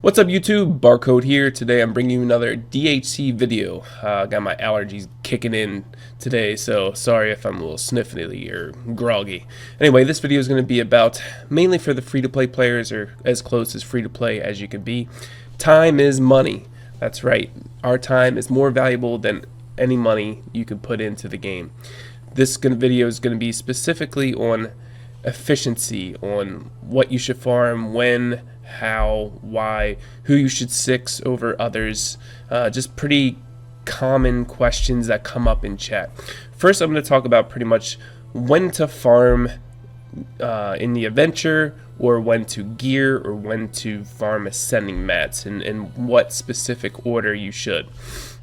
What's up YouTube, Barcode here. Today I'm bringing you another DHC video. Got my allergies kicking in today, so sorry if I'm a little sniffly or groggy. Anyway, this video is going to be about, mainly for the free-to-play players, or as close as free-to-play as you can be. Time is money. That's right. Our time is more valuable than any money you could put into the game. This video is going to be specifically on efficiency, on what you should farm, when, how, why, who you should six over others, just pretty common questions that come up in chat. First, I'm going to talk about pretty much when to farm in the adventure, or when to gear, or when to farm ascending mats, and what specific order you should.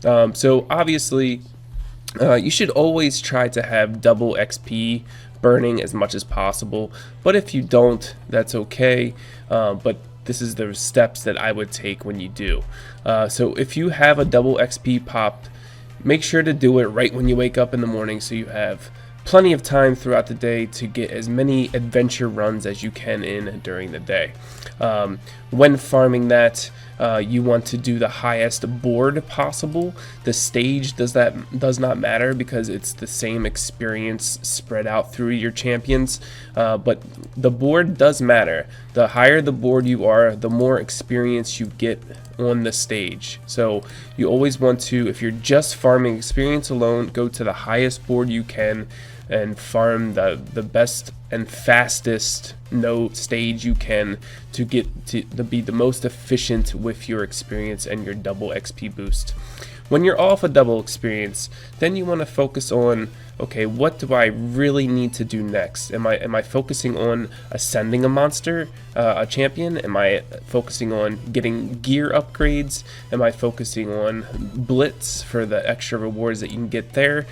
So obviously, you should always try to have double XP burning as much as possible, but if you don't, that's okay. But this is the steps that I would take when you do. So if you have a double XP popped, make sure to do it right when you wake up in the morning, so you have plenty of time throughout the day to get as many adventure runs as you can in during the day. When farming that, you want to do the highest board possible. The stage does not matter, because it's the same experience spread out through your champions, but the board does matter. The higher the board you are, the more experience you get on the stage. So you always want to, if you're just farming experience alone, go to the highest board you can and farm the best and fastest stage you can to get to be the most efficient with your experience and your double XP boost. When you're off a double experience, then you want to focus on, okay, what do I really need to do next? Am I focusing on ascending a monster, a champion? Am I focusing on getting gear upgrades? Am I focusing on blitz for the extra rewards that you can get there?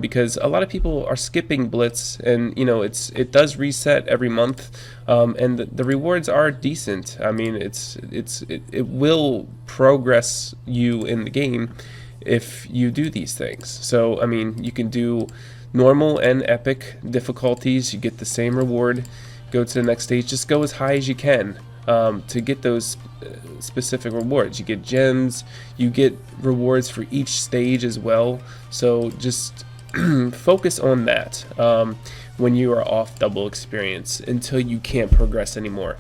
Because a lot of people are skipping blitz, and you know it does reset every month, and the rewards are decent. I mean, it will progress you in the game if you do these things. So I mean, you can do normal and epic difficulties, you get the same reward. Go to the next stage, just go as high as you can to get those specific rewards. You get gems, you get rewards for each stage as well, so just focus on that when you are off double experience until you can't progress anymore.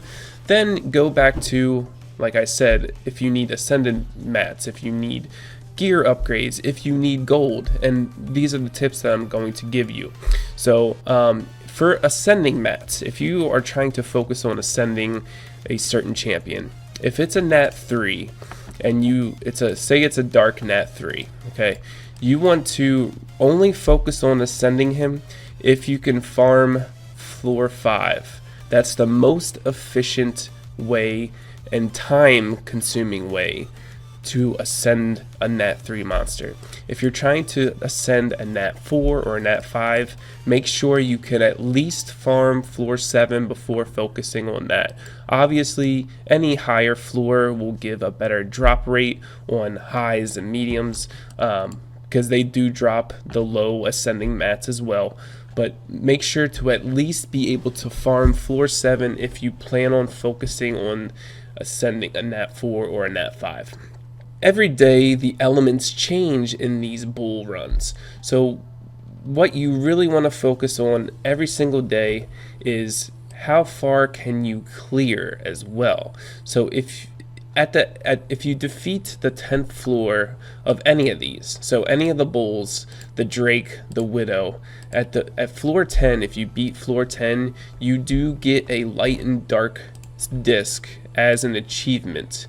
Then go back to, like I said, if you need ascendant mats, if you need gear upgrades, if you need gold, and these are the tips that I'm going to give you. So for ascending mats, if you are trying to focus on ascending a certain champion, if it's a nat 3 and say it's a dark nat 3, okay, you want to only focus on ascending him if you can farm floor 5. That's the most efficient way and time consuming way to ascend a nat 3 monster. If you're trying to ascend a nat 4 or a nat 5, make sure you can at least farm floor 7 before focusing on that. Obviously, any higher floor will give a better drop rate on highs and mediums, because they do drop the low ascending mats as well. But make sure to at least be able to farm floor 7 if you plan on focusing on ascending a nat 4 or a nat 5. Every day the elements change in these bull runs, so what you really want to focus on every single day is how far can you clear as well. So if you defeat the 10th floor of any of these, so any of the bulls, the drake, the widow, at floor 10, if you beat floor 10, you do get a light and dark disc as an achievement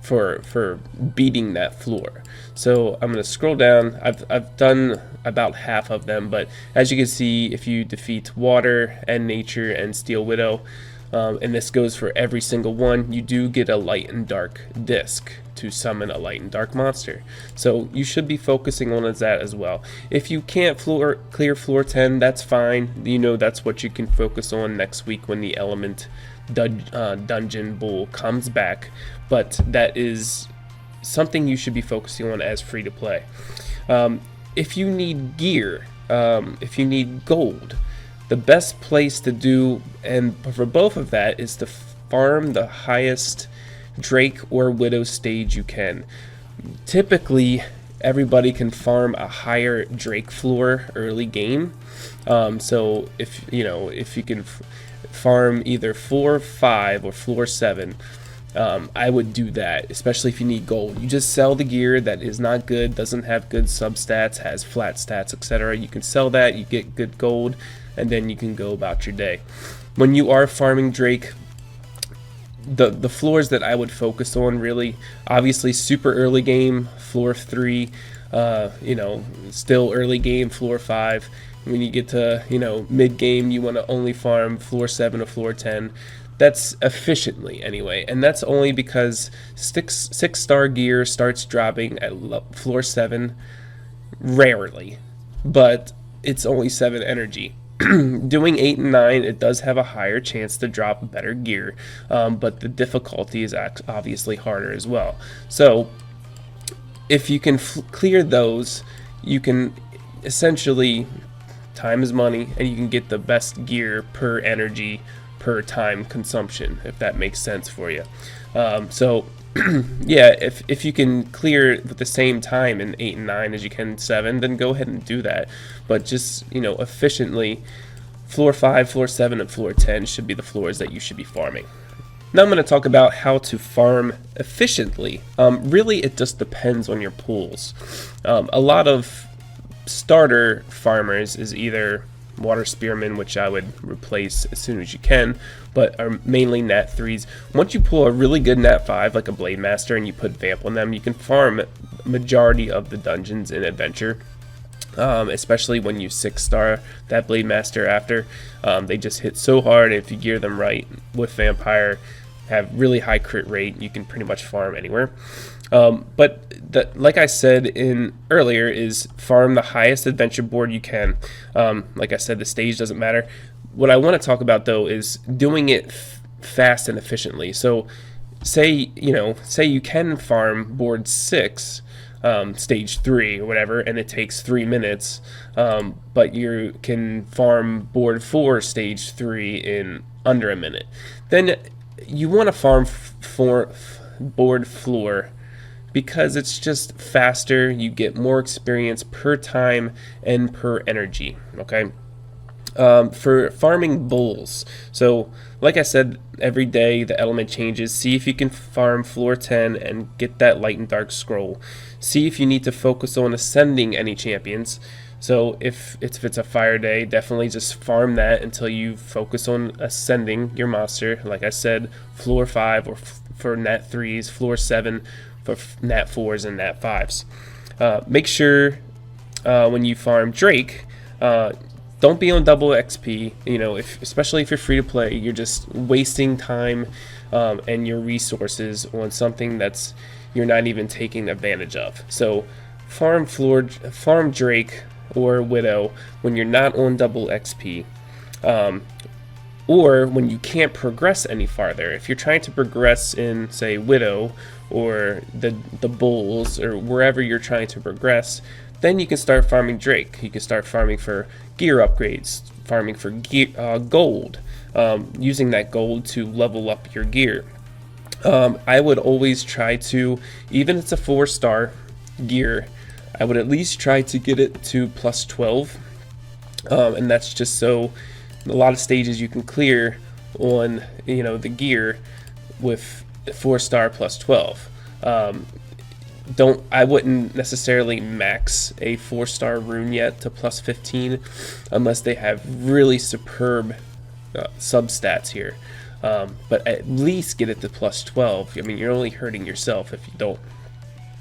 for beating that floor. So I'm going to scroll down. I've done about half of them, but as you can see, if you defeat water and nature and steel widow, and this goes for every single one, you do get a light and dark disc to summon a light and dark monster. So you should be focusing on that as well. If you can't clear floor 10, that's fine. You know, that's what you can focus on next week when the element dungeon bull comes back, but that is something you should be focusing on as free to play. If you need gear, if you need gold, the best place to do, and for both of that, is to farm the highest Drake or Widow stage, you can. Typically, everybody can farm a higher Drake floor early game. So if you can farm either floor 5 or floor 7, I would do that, especially if you need gold. You just sell the gear that is not good, doesn't have good substats, has flat stats, etc. You can sell that, you get good gold, and then you can go about your day. When you are farming Drake, the floors that I would focus on, really, obviously super early game, floor 3, still early game, floor 5. When you get to mid game, you want to only farm floor 7 or floor 10. That's efficiently anyway, and that's only because 6-star gear starts dropping at floor 7 rarely, but it's only 7 energy. Doing 8 and 9, it does have a higher chance to drop better gear, but the difficulty is obviously harder as well. So if you can clear those, you can essentially, time is money, and you can get the best gear per energy per time consumption, if that makes sense for you. So yeah, if you can clear with the same time in 8 and 9 as you can 7, then go ahead and do that. But just efficiently, floor 5, floor 7, and floor 10 should be the floors that you should be farming. Now I'm going to talk about how to farm efficiently. Really, it just depends on your pools. A lot of starter farmers is either Water Spearmen, which I would replace as soon as you can, but are mainly Nat 3s. Once you pull a really good Nat 5, like a Blade Master, and you put Vamp on them, you can farm majority of the dungeons in Adventure, especially when you 6-star that Blade Master after. They just hit so hard, and if you gear them right with Vampire, have really high crit rate, you can pretty much farm anywhere. But like I said earlier, is farm the highest adventure board you can. Like I said, the stage doesn't matter. What I want to talk about though is doing it fast and efficiently. So say you can farm board 6, stage 3 or whatever, and it takes 3 minutes, but you can farm board 4, stage 3 in under a minute. Then you want to farm board floor, because it's just faster, you get more experience per time and per energy, okay? For farming bulls, so like I said, every day the element changes. See if you can farm floor 10 and get that light and dark scroll. See if you need to focus on ascending any champions. So if it's a fire day, definitely just farm that until you focus on ascending your monster. Like I said, floor 5 or for Nat 3s, floor 7 for Nat 4s and Nat 5s. Make sure when you farm Drake, don't be on double XP. Especially if you're free to play, you're just wasting time and your resources on something that's you're not even taking advantage of. So farm Drake or Widow when you're not on double XP, or when you can't progress any farther. If you're trying to progress in, say, Widow or the bulls or wherever you're trying to progress, then you can start farming Drake. You can start farming for gear upgrades, farming for gold, using that gold to level up your gear. I would always try to, even if it's a 4-star gear, I would at least try to get it to plus 12, and that's just so a lot of stages you can clear on the gear with 4-star plus 12. I wouldn't necessarily max a 4-star rune yet to plus 15 unless they have really superb substats here. But at least get it to plus 12. I mean, you're only hurting yourself if you don't.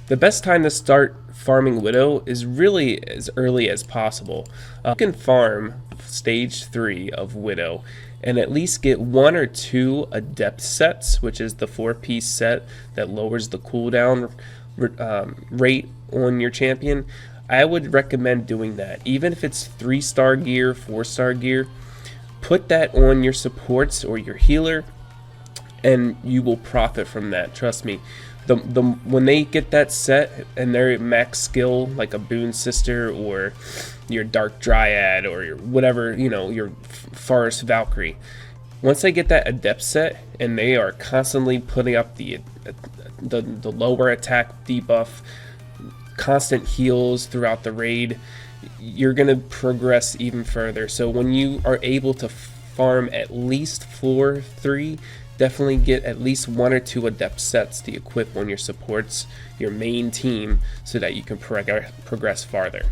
The best time to start farming Widow is really as early as possible. You can farm stage 3 of Widow and at least get 1 or 2 adept sets, which is the 4-piece set that lowers the cooldown rate on your champion. I would recommend doing that. Even if it's 3-star gear, 4-star gear, put that on your supports or your healer, and you will profit from that. Trust me. When they get that set and they're max skill, like a Boon Sister or your Dark Dryad or your whatever, your Forest Valkyrie, once they get that adept set and they are constantly putting up the lower attack debuff, constant heals throughout the raid, you're going to progress even further. So when you are able to farm at least floor 3, definitely get at least 1 or 2 adept sets to equip on your supports, your main team, so that you can progress farther.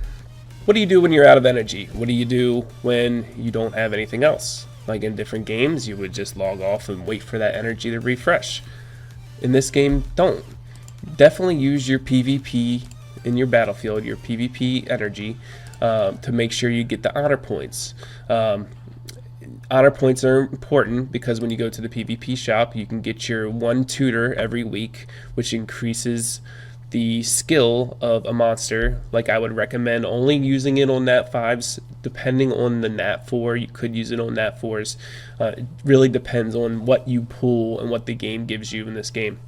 What do you do when you're out of energy? What do you do when you don't have anything else? Like in different games, you would just log off and wait for that energy to refresh. In this game, don't. Definitely use your PvP in your battlefield, your PvP energy, to make sure you get the honor points. Honor points are important because when you go to the PvP shop, you can get your 1 tutor every week, which increases the skill of a monster. Like, I would recommend only using it on Nat 5s. Depending on the Nat 4, you could use it on Nat 4s. It really depends on what you pull and what the game gives you in this game.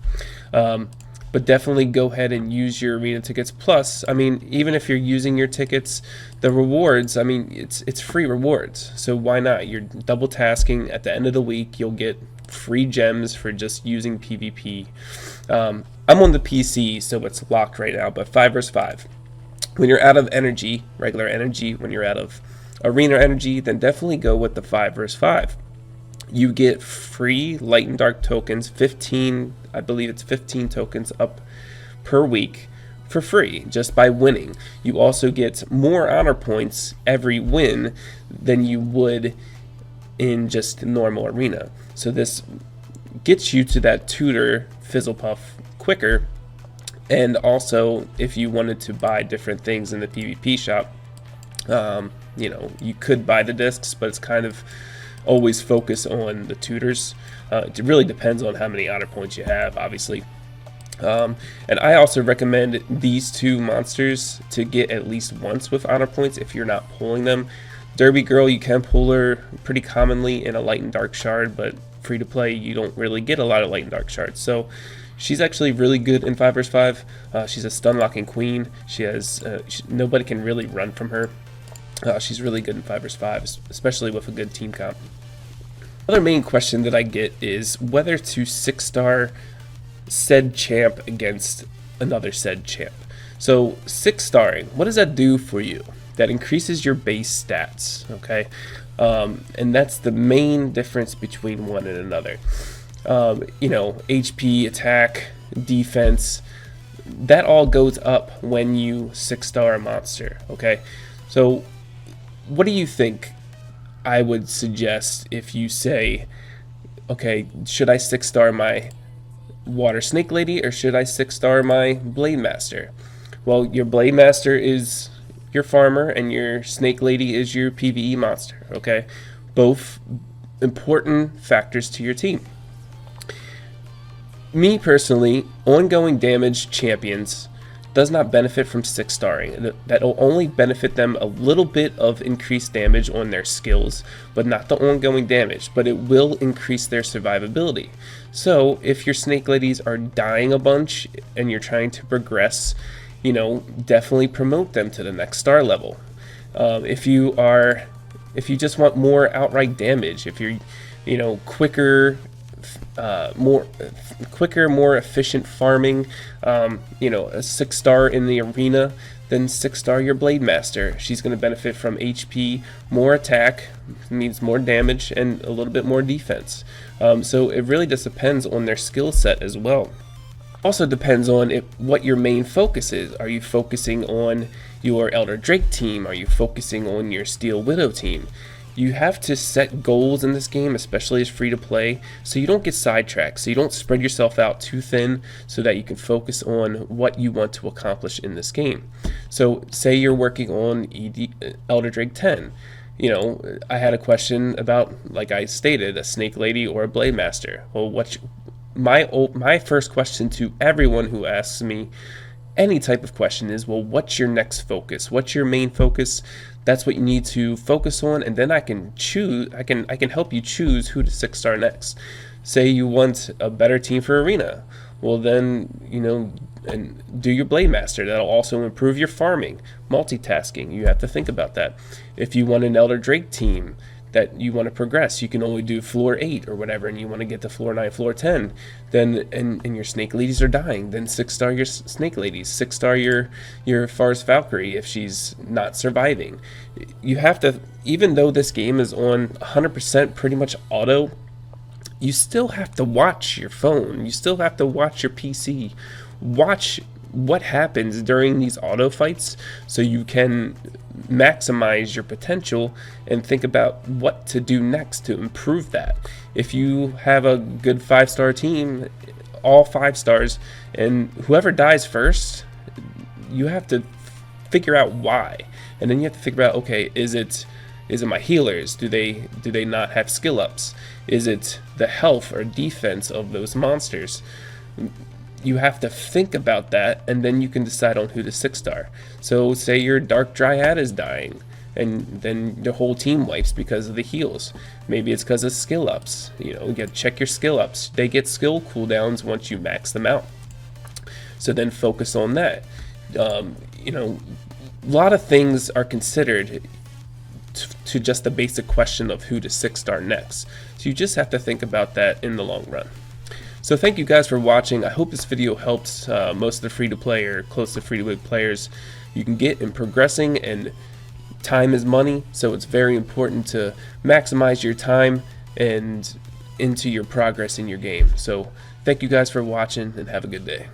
But definitely go ahead and use your arena tickets. Plus, I mean, even if you're using your tickets, the rewards, I mean, it's free rewards. So why not? You're double tasking. At the end of the week, you'll get free gems for just using PvP. I'm on the PC, so it's locked right now, but 5 vs 5. When you're out of energy, regular energy, when you're out of arena energy, then definitely go with the 5 vs 5. You get free light and dark tokens, 15, I believe it's 15 tokens up per week for free just by winning. You also get more honor points every win than you would in just normal arena. So this gets you to that tutor Fizzlepuff quicker. And also, if you wanted to buy different things in the PvP shop, you know, you could buy the discs, but it's kind of always focus on the tutors. It really depends on how many honor points you have, obviously. And I also recommend these 2 monsters to get at least once with honor points if you're not pulling them. Derby Girl, you can pull her pretty commonly in a light and dark shard, but free to play, you don't really get a lot of light and dark shards. So she's actually really good in 5 vs 5. She's a stun locking queen. She has nobody can really run from her. She's really good in 5 vs 5, especially with a good team comp. Another main question that I get is whether to 6-star said champ against another said champ. So 6-starring, what does that do for you? That increases your base stats, okay? And that's the main difference between one and another. You know, HP, attack, defense, that all goes up when you 6-star a monster, okay? So what do you think I would suggest if you say, okay, should I 6-star my Water Snake Lady or should I 6-star my Blade Master? Well, your Blade Master is your farmer and your Snake Lady is your PvE monster, okay? Both important factors to your team. Me personally, ongoing damage champions does not benefit from 6-starring. That'll only benefit them a little bit of increased damage on their skills, but not the ongoing damage, but it will increase their survivability. So if your Snake Ladies are dying a bunch and you're trying to progress, you know, definitely promote them to the next star level. If you just want more outright damage, if you're, you know, quicker, more efficient farming, you know, a 6-star in the arena, then 6-star your Blade Master. She's going to benefit from HP, more attack, means more damage, and a little bit more defense. So it really just depends on their skill set as well. Also depends on what your main focus is. Are you focusing on your Elder Drake team? Are you focusing on your Steel Widow team? You have to set goals in this game, especially as free to play, so you don't get sidetracked, so you don't spread yourself out too thin, so that you can focus on what you want to accomplish in this game. So say you're working on Elder Drake 10. You know, I had a question about, like I stated, a Snake Lady or a Blade Master. Well, my first question to everyone who asks me any type of question is, well, what's your next focus? What's your main focus? That's what you need to focus on, and then I can choose. I can help you choose who to 6-star next. Say you want a better team for arena. Well, then, you know, and do your Blade Master. That'll also improve your farming, multitasking. You have to think about that. If you want an Elder Drake team, that you want to progress. You can only do floor 8 or whatever, and you want to get to floor 9, floor 10. Then and your snake ladies are dying. Then 6-star your snake ladies, 6-star your Forest Valkyrie if she's not surviving. You have to, even though this game is on 100% pretty much auto, you still have to watch your phone. You still have to watch your PC. Watch what happens during these auto fights so you can maximize your potential and think about what to do next to improve that. If you have a good 5-star team, all 5 stars, and whoever dies first, you have to figure out why. And then you have to figure out, okay, is it my healers? Do they not have skill ups? Is it the health or defense of those monsters? You have to think about that, and then you can decide on who to 6-star. So say your Dark Dryad is dying, and then the whole team wipes because of the heals. Maybe it's because of skill ups. You know, you gotta check your skill ups. They get skill cooldowns once you max them out. So then focus on that. You know, a lot of things are considered to just the basic question of who to 6-star next. So you just have to think about that in the long run. So thank you guys for watching. I hope this video helps most of the free-to-play or close to free-to-play players you can get in progressing, and time is money, so it's very important to maximize your time and into your progress in your game. So thank you guys for watching, and have a good day.